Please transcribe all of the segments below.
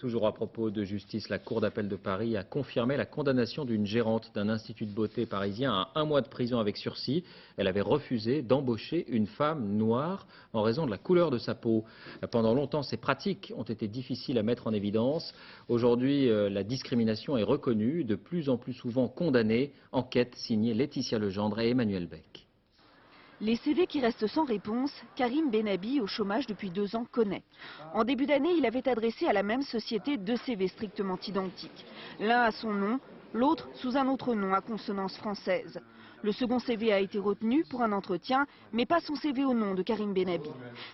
Toujours à propos de justice, la Cour d'appel de Paris a confirmé la condamnation d'une gérante d'un institut de beauté parisien à 1 mois de prison avec sursis. Elle avait refusé d'embaucher une femme noire en raison de la couleur de sa peau. Pendant longtemps, ces pratiques ont été difficiles à mettre en évidence. Aujourd'hui, la discrimination est reconnue, de plus en plus souvent condamnée. Enquête signée Laetitia Legendre et Emmanuel Beck. Les CV qui restent sans réponse, Karim Benabi, au chômage depuis 2 ans, connaît. En début d'année, il avait adressé à la même société 2 CV strictement identiques. L'un à son nom, l'autre sous un autre nom à consonance française. Le second CV a été retenu pour un entretien, mais pas son CV au nom de Karim Benabi.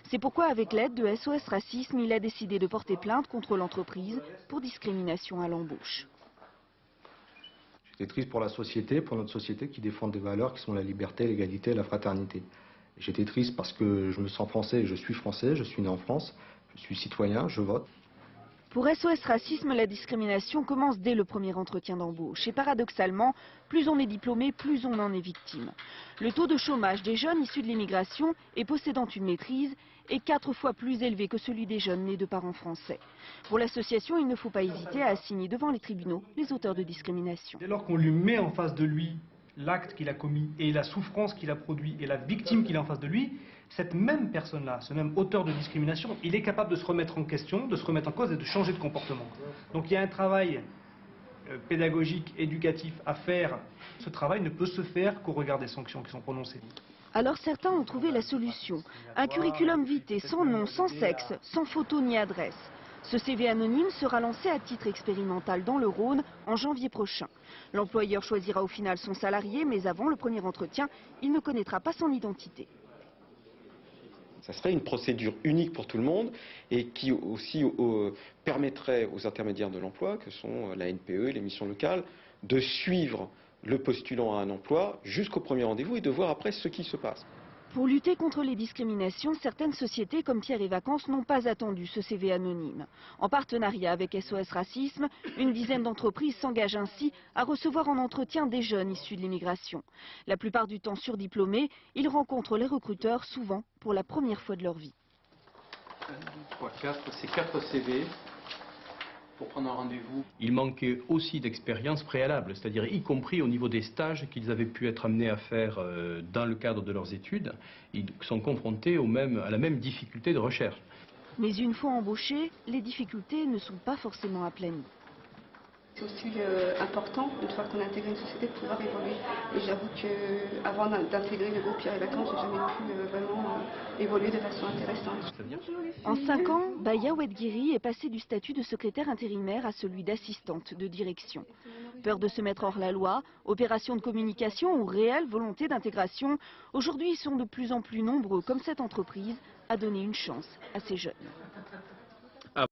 C'est pourquoi, avec l'aide de SOS Racisme, il a décidé de porter plainte contre l'entreprise pour discrimination à l'embauche. J'étais triste pour la société, pour notre société qui défend des valeurs qui sont la liberté, l'égalité et la fraternité. J'étais triste parce que je me sens français et je suis français, je suis né en France, je suis citoyen, je vote. Pour SOS Racisme, la discrimination commence dès le premier entretien d'embauche. Et paradoxalement, plus on est diplômé, plus on en est victime. Le taux de chômage des jeunes issus de l'immigration et possédant une maîtrise est 4 fois plus élevé que celui des jeunes nés de parents français. Pour l'association, il ne faut pas hésiter à assigner devant les tribunaux les auteurs de discrimination. Dès lors qu'on lui met en face de lui l'acte qu'il a commis et la souffrance qu'il a produit et la victime qu'il a en face de lui, cette même personne-là, ce même auteur de discrimination, il est capable de se remettre en question, de se remettre en cause et de changer de comportement. Donc il y a un travail pédagogique, éducatif à faire. Ce travail ne peut se faire qu'au regard des sanctions qui sont prononcées. Alors certains ont trouvé la solution. Un curriculum vitae sans nom, sans sexe, sans photo ni adresse. Ce CV anonyme sera lancé à titre expérimental dans le Rhône en janvier prochain. L'employeur choisira au final son salarié, mais avant le premier entretien, il ne connaîtra pas son identité. Ça serait une procédure unique pour tout le monde et qui aussi permettrait aux intermédiaires de l'emploi, que sont la NPE et les missions locales, de suivre le postulant à un emploi jusqu'au premier rendez-vous et de voir après ce qui se passe. Pour lutter contre les discriminations, certaines sociétés comme Pierre et Vacances n'ont pas attendu ce CV anonyme. En partenariat avec SOS Racisme, une dizaine d'entreprises s'engagent ainsi à recevoir en entretien des jeunes issus de l'immigration. La plupart du temps surdiplômés, ils rencontrent les recruteurs souvent pour la première fois de leur vie. 1, 2, 3, 4, c'est 4 CV. Pour prendre un rendez-vous. Il manquait aussi d'expérience préalable, c'est-à-dire y compris au niveau des stages qu'ils avaient pu être amenés à faire dans le cadre de leurs études. Ils sont confrontés à la même difficulté de recherche. Mais une fois embauchés, les difficultés ne sont pas forcément aplanies. C'est aussi important, une fois qu'on intègre une société, de pouvoir évoluer. Et j'avoue qu'avant d'intégrer le groupe Pierre et Vacances, j'ai jamais pu vraiment évoluer de façon intéressante. En 5 ans, Baya Ouedguiri est passée du statut de secrétaire intérimaire à celui d'assistante de direction. Peur de se mettre hors la loi, opération de communication ou réelle volonté d'intégration, aujourd'hui ils sont de plus en plus nombreux, comme cette entreprise, à donner une chance à ces jeunes.